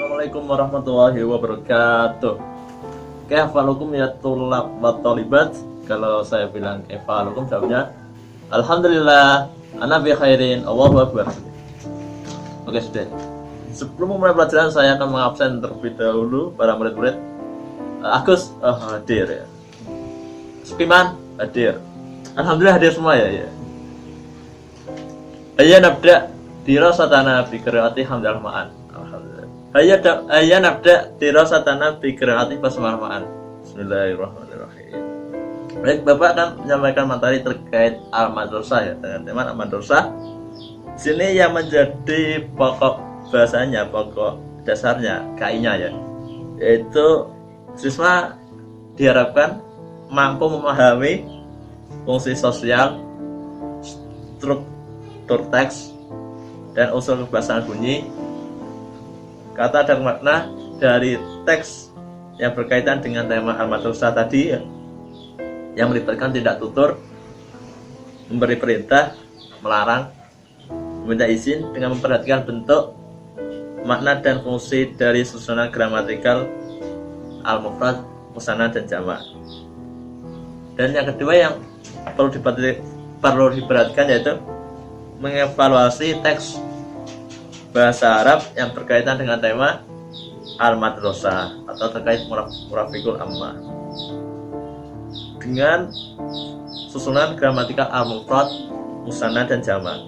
Assalamualaikum warahmatullahi wabarakatuh. Kaifalukum ya tulab wa talibat? Kalau saya bilang kaifalukum, jawabnya alhamdulillah, ana bi khairin, Allahu akbar. Oke, sudah. Sebelum memulai pelajaran, saya akan mengabsen terlebih dahulu para murid-murid. Agus hadir ya. Sukiman hadir. Alhamdulillah hadir semua ya. Ayya nabda dirasatana bi qiraati hamdal ma'an. Alhamdulillah. Ayya nabda dirasatana bi qiraati basmalah ma'an. Bismillahirrahmanirrahim. Baik, Bapak akan menyampaikan materi terkait al-madrasah ya, dengan tema al-madrasah. Sini yang menjadi pokok bahasanya, pokok dasarnya, KI-nya ya, yaitu siswa diharapkan mampu memahami fungsi sosial, struktur teks, dan unsur kebahasaan bunyi, kata dan makna dari teks yang berkaitan dengan tema al-madrasah tadi ya, yang melibatkan tidak tutur, memberi perintah, melarang, meminta izin, dengan memperhatikan bentuk, makna, dan fungsi dari susunan gramatikal al-mufrad, musanna, dan jamak. Dan yang kedua yang perlu diperhatikan yaitu mengevaluasi teks bahasa Arab yang berkaitan dengan tema al-madrasah atau terkait murafikul amma dengan susunan gramatikal al-mufrad, musanna, dan jamak.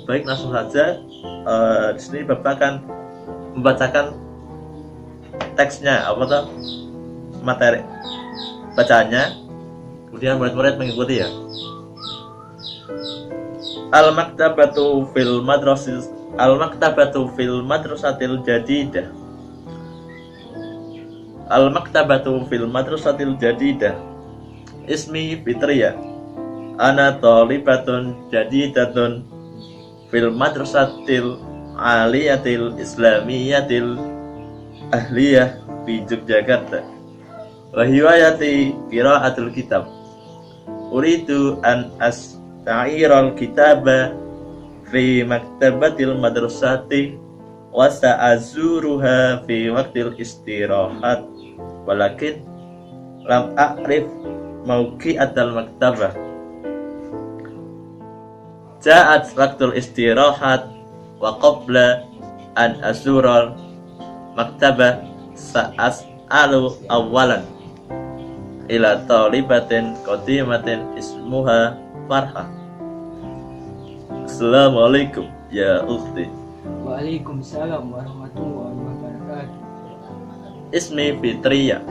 Baik, langsung saja. Di sini Bapak akan membacakan teksnya, materi bacaannya, kemudian murid-murid mengikuti ya. Al-maktabatu fil madrasatil jadidah. Al-maktabatu fil madrasatil jadidah. Ismi Fitriyah. Ana thalibatun jadidatun fil madrasatil aliyatil islamiyatil ahliyah fi Yogyakarta. Wa hiwayati qiraatul kitab. Uridu an asta'iral kitaba fi maktabatil madrasati wa sa'azuruha fi waqtil istirahat, walakin lam a'rif mawqi'atal maktabah. Ja'at waqtul istirahat wa qabla an azural maktabah sa'as'alu awalan ila talibatin qadimatin ismuha Farha. Assalamualaikum ya ukhti. Waalaikumsalam warahmatullahi wabarakatuh. Ismi Fitriyah.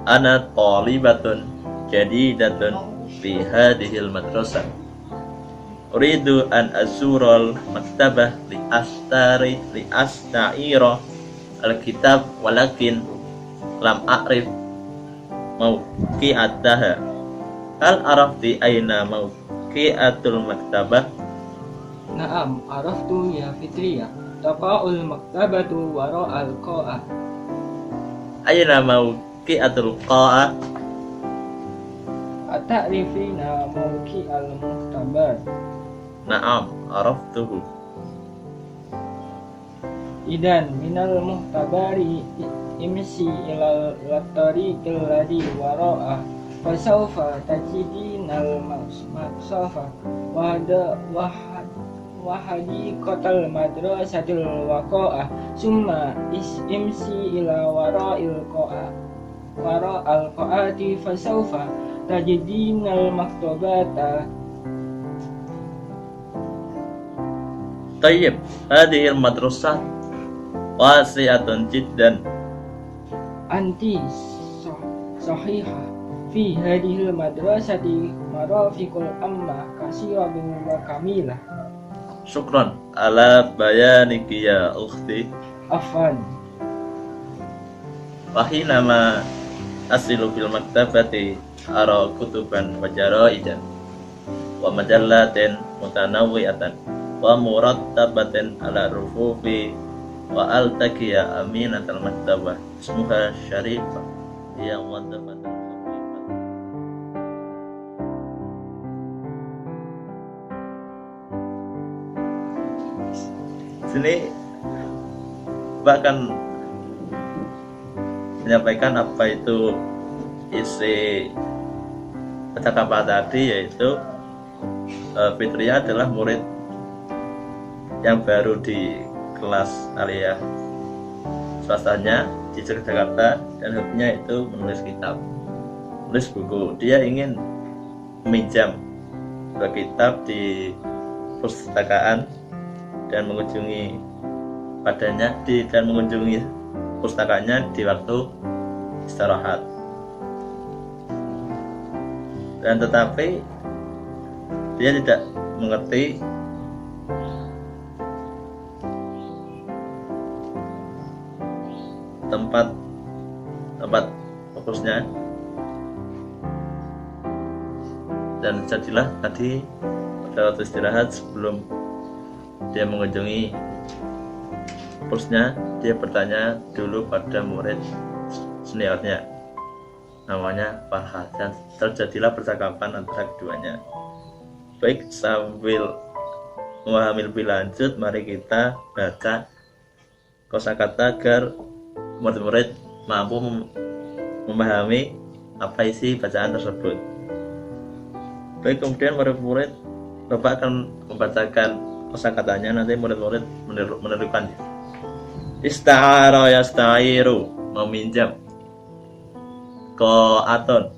Ana talibatun jadidatun fi hadhil madrasah. Uridu an azural maktabah li asta'ira al-kitab, walakin lam a'rif mawqi'ataha. Hal arafti aina mawqi'atul maktabah? Naam, araftu ya Fitriyah. Taqa'ul maktabatu wara'al qa'ah. Aina mawqi'atul qa'ah? Ata'rifina mawqi'al maktabat? Naam, araftuhu. Idan minal muhtabari imsi ilal tariqil ladhi wara'ah fasawfa tajidinal maksafa wahadi kotal madrasatil waqa'ah summa imsi ila wara'il qa'ati fasawfa tajidinal maktabata. Tayyib, hadhil madrasah wasi'atun jiddan. Anti sahihah fi hadhil madrasati marafiqul amma kasiratun wa kamilah. Syukran ala bayaniki ya ukhti. Afan. Wahinama asilu fil maktabati ara kutuban wa jaraidan wa majallatin mutanawwi'atan wa murattabatin ala rufufi wa altaqiya aminatal maktabah ismuha Syarifah yang wadafatan. Sini Bapak akan menyampaikan apa itu isi percakapan tadi, yaitu Fitria adalah murid yang baru di kelas aliyah swastanya di Yogyakarta, dan hobinya itu menulis kitab, menulis buku. Dia ingin meminjam sebuah kitab di perpustakaan dan mengunjungi pustakanya di waktu istirahat. Dan tetapi dia tidak mengerti tempat fokusnya, dan jadilah tadi pada waktu istirahat sebelum dia mengunjungi kursnya, dia bertanya dulu pada murid seniornya, namanya Farhad, dan terjadilah percakapan antara keduanya. Baik, sambil memahami lebih lanjut, mari kita baca kosakata agar murid-murid mampu memahami apa isi bacaan tersebut. Baik, kemudian murid-murid, Bapak akan membacakan kosakatanya, nanti murid-murid menirukannya. Ista'ara yasta'iru, meminjam. Qa'atun,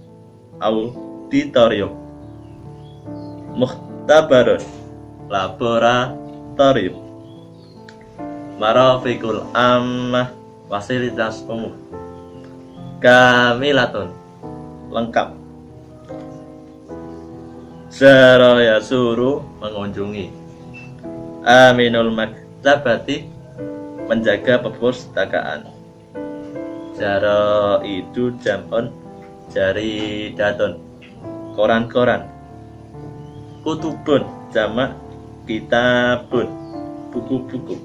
auditorium. Mukhtabarun, laboratorium. Marafiqul ammah, fasilitas umum. Kamilatun, lengkap. Zara yasuru, mengunjungi. Aminul maktabati, menjaga perpustakaan. Jara itu jamon, jari daton, koran-koran. Kutubun, jamak kitabun, buku-buku.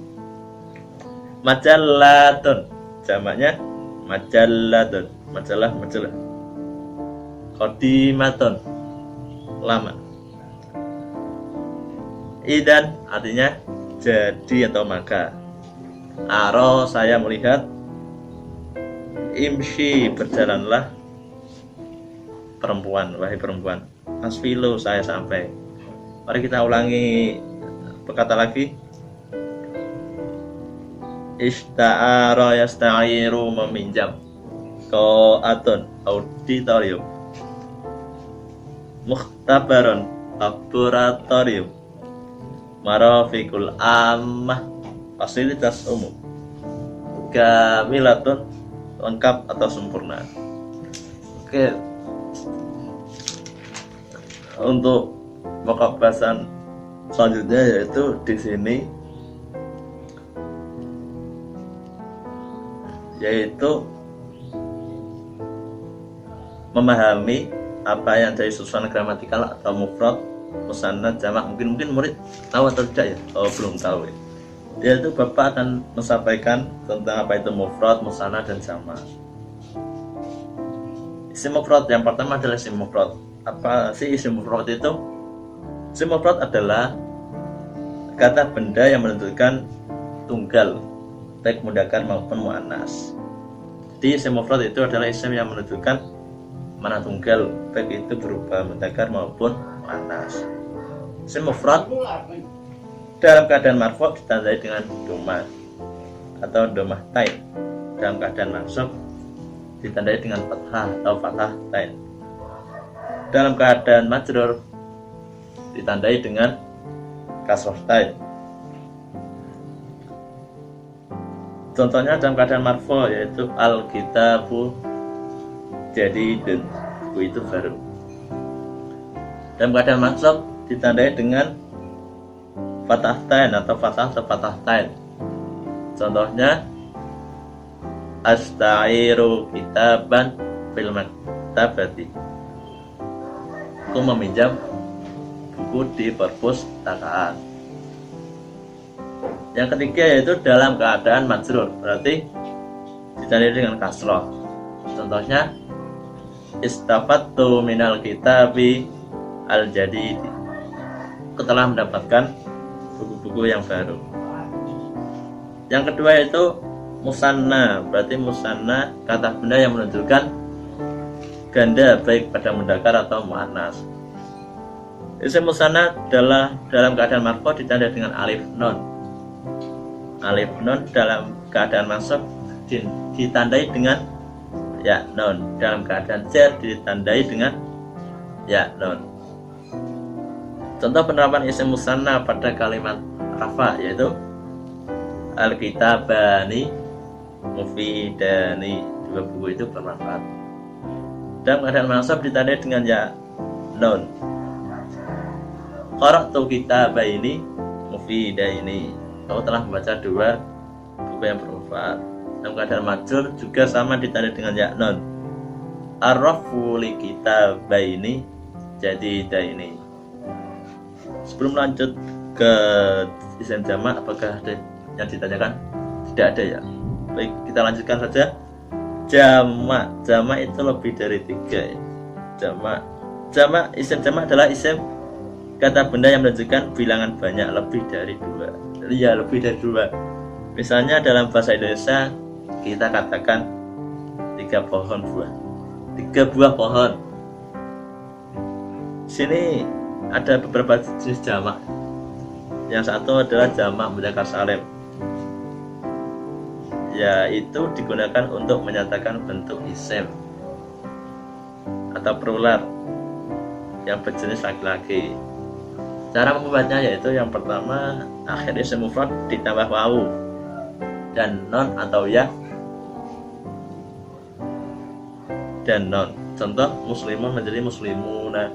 Majallatun, jamaknya majallatun, majalah-majalah. Qadimatun, lama. Idan artinya jadi atau maka. Aro, saya melihat. Imshi, berjalanlah. Perempuan, wahai perempuan. Asfilu, saya sampai. Mari kita ulangi berkata lagi. Ista'ara yasta'iru, meminjam. Qa'atun, auditorium. Mukhtabarun, laboratorium. Marafiqul ammah, fasilitas umum. Kamilatun, lengkap atau sempurna. Oke. Untuk pokok bahasan selanjutnya yaitu di sini, yaitu memahami apa yang dari susunan gramatikal atau mufrad, musanna, jamak. Mungkin murid tahu atau tidak ya? Oh, belum tahu ya. Dia itu Bapak akan menyampaikan tentang apa itu mufrad, musanna, dan jamak. Isim mufrad yang pertama adalah isim mufrad. Apa sih isim mufrad itu? Isim mufrad adalah kata benda yang menentukan tunggal, baik mudzakkar maupun muannas. Jadi isim mufrad itu adalah isim yang menentukan mana tunggal, baik itu berupa mudzakkar maupun muannas. Isim mufrad dalam keadaan marfu' ditandai dengan dhamma atau dhammah tain. Dalam keadaan mansub ditandai dengan fathah atau fathah tain. Dalam keadaan majrur ditandai dengan kasrah tain. Contohnya dalam keadaan marfu' yaitu al-kitabu jadidun, buku itu baru. Dalam keadaan mansub ditandai dengan fathah tain atau fathah tain. Contohnya asta'iru kitaban fil maktabati, aku meminjam buku di perpustakaan. Yang ketiga yaitu dalam keadaan majrur, berarti ditandai dengan kasrah. Contohnya istafattu minal kitabi al-jadid, aku telah mendapatkan buku-buku yang baru. Yang kedua yaitu musanna, berarti musanna kata benda yang menunjukkan ganda baik pada mudzakkar atau muannas. Isim musanna adalah dalam keadaan marfu ditandai dengan alif nun. Alif nun dalam keadaan mansub ditandai dengan ya nun. Dalam keadaan jar ditandai dengan ya nun. Contoh penerapan isim musanna pada kalimat rafa yaitu al-kitabani mufidani, dua buku itu bermanfaat. Dalam keadaan mansub ditandai dengan ya nun. Qara'tu kitabaini mufidaini, aku telah membaca dua buku yang bermanfaat. Dalam keadaan majrur juga sama ditandai dengan ya nun. Arrafu li kitabaini jadidaini. Sebelum lanjut ke isim jamak, apakah ada yang ditanyakan? Tidak ada ya. Baik, kita lanjutkan saja. Jamak itu lebih dari 3 ya. Jamak isim jamak adalah isim kata benda yang menunjukkan bilangan banyak lebih dari 2. Jadi ya lebih dari 2. Misalnya dalam bahasa Indonesia kita katakan 3 buah pohon. Sini ada beberapa jenis jamak. Yang satu adalah jamak mudzakkar salim, yaitu digunakan untuk menyatakan bentuk isim atau plural yang berjenis laki-laki. Cara membuatnya yaitu yang pertama, akhir isim mufrad ditambah wawu dan non atau ya dan non. Contoh, muslimun menjadi muslimuna,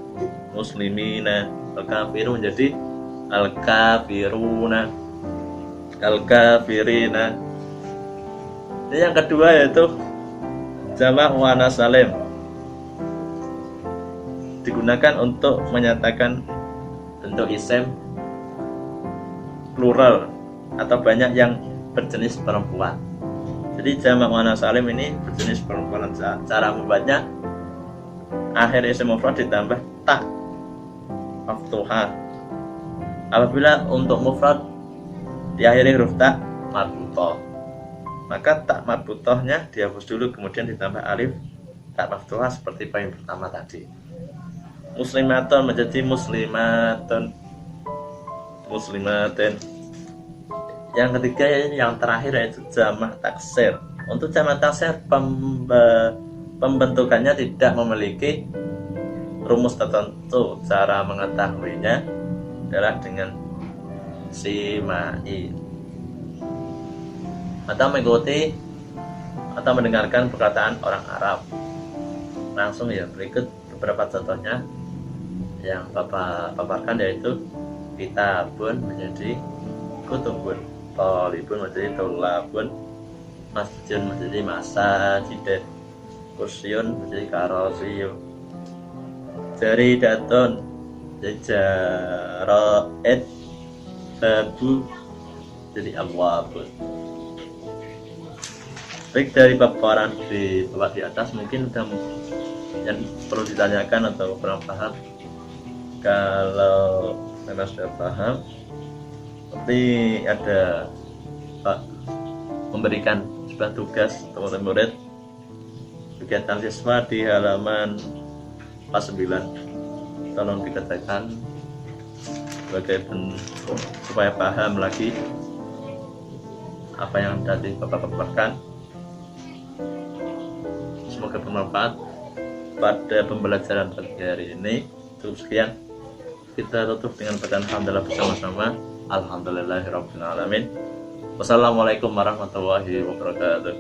muslimina, al-kafiru menjadi al-kafiruna, al-kafirina. Yang kedua yaitu jamak muannas salim, digunakan untuk menyatakan bentuk isim plural atau banyak yang berjenis perempuan. Jadi jamak muannas salim ini berjenis perempuan. Cara membuatnya, akhir isim mufrad ditambah ta maftuhah. Apabila untuk mufrad diakhiri huruf ta marbutah, maka tak marbutahnya dihapus dulu, kemudian ditambah alif tak maftuhah seperti poin pertama tadi. Muslimatun menjadi muslimatun, muslimatin. Yang ketiga yang terakhir yaitu jamak taksir. Untuk jamak taksir pembentukannya tidak memiliki rumus tertentu. Cara mengetahuinya adalah dengan simai atau mengikuti atau mendengarkan perkataan orang Arab. Langsung ya, berikut beberapa contohnya yang Bapak paparkan, yaitu kitabun menjadi kutubun, thalibun menjadi tulabun, masjidun menjadi masajid, kursiun menjadi karosiyun, jaridatun jadi jaraid, babu jadi abwabun. Baik, dari paparan di bawah di atas mungkin sudah yang perlu ditanyakan atau kurang paham. Kalau memang sudah paham, seperti ada Pak memberikan sebuah tugas teman-teman murid, kegiatan siswa di halaman 49. Tolong dikerjakan supaya paham lagi apa yang tadi Bapak paparkan. Semoga bermanfaat pada pembelajaran pagi hari ini. Cukup sekian, kita tutup dengan bacaan alhamdulillah bersama-sama. Alhamdulillahirabbil alamin. Wassalamualaikum warahmatullahi wabarakatuh.